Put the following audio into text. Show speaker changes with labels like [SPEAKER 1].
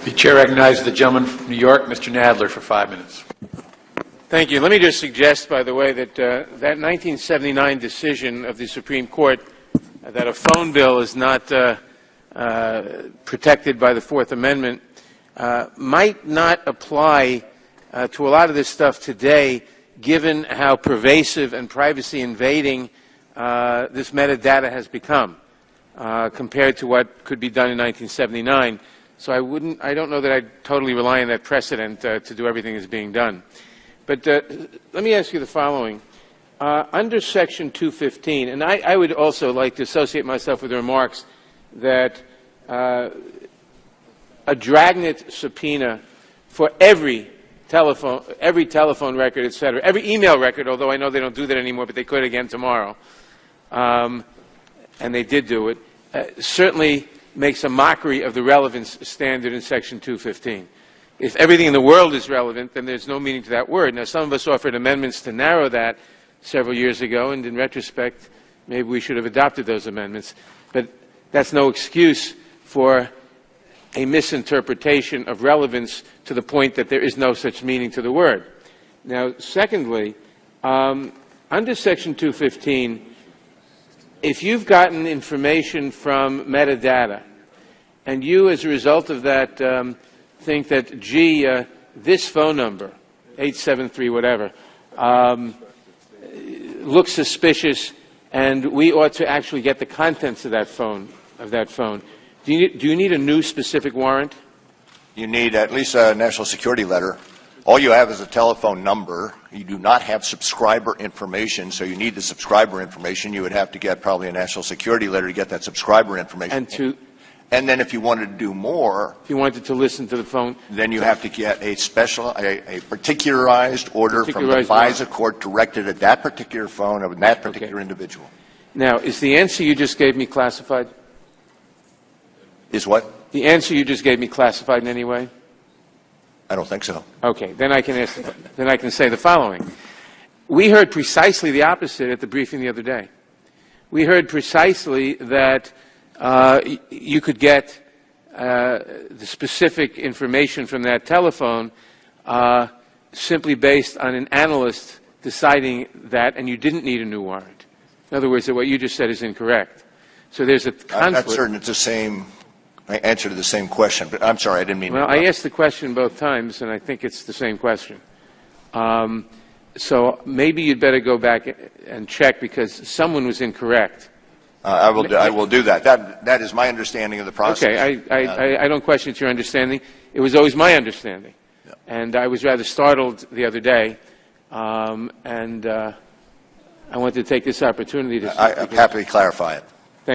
[SPEAKER 1] The chair recognizes the gentleman from New York, Mr. Nadler, for 5 minutes.
[SPEAKER 2] Thank you. Let me just suggest, by the way, that that 1979 decision of the Supreme Court that a phone bill is not protected by the Fourth Amendment might not apply to a lot of this stuff today, given how pervasive and privacy invading this metadata has become compared to what could be done in 1979. So I don't know that I'd totally rely on that precedent to do everything that's being done. But let me ask you the following. Under Section 215, and I would also like to associate myself with the remarks that a dragnet subpoena for every telephone record, et cetera, every email record, although I know they don't do that anymore, but they could again tomorrow, and they did do it, certainly makes a mockery of the relevance standard in Section 215. If everything in the world is relevant, then there's no meaning to that word. Now, some of us offered amendments to narrow that several years ago, and in retrospect, maybe we should have adopted those amendments. But that's no excuse for a misinterpretation of relevance to the point that there is no such meaning to the word. Now, secondly, under Section 215, if you've gotten information from metadata, and you, as a result of that, think that, gee, this phone number, 873 whatever, looks suspicious, and we ought to actually get the contents of that phone, do you need a new specific warrant?
[SPEAKER 3] You need at least a national security letter. All you have is a telephone number. You do not have subscriber information, so you need the subscriber information. You would have to get probably a national security letter to get that subscriber information. And then if you wanted to do more,
[SPEAKER 2] if you wanted to listen to the phone,
[SPEAKER 3] then you have to get a particularized order from the FISA court directed at that particular phone of that particular individual.
[SPEAKER 2] Now, is the answer you just gave me classified?
[SPEAKER 3] Is what?
[SPEAKER 2] The answer you just gave me classified in any way?
[SPEAKER 3] I don't think so.
[SPEAKER 2] Okay, then I can say the following. We heard precisely the opposite at the briefing the other day. We heard precisely that you could get the specific information from that telephone simply based on an analyst deciding that, and you didn't need a new warrant. In other words, that what you just said is incorrect. So there's a conflict.
[SPEAKER 3] I'm not certain it's the same answer to the same question, but I'm sorry, I didn't mean to.
[SPEAKER 2] Well, I asked the question both times, and I think it's the same question. So maybe you'd better go back and check, because someone was incorrect.
[SPEAKER 3] I will do that. That is my understanding of the process.
[SPEAKER 2] Okay, I don't question your understanding. It was always my understanding. Yeah. And I was rather startled the other day, and I wanted to take this opportunity to
[SPEAKER 3] happily clarify it.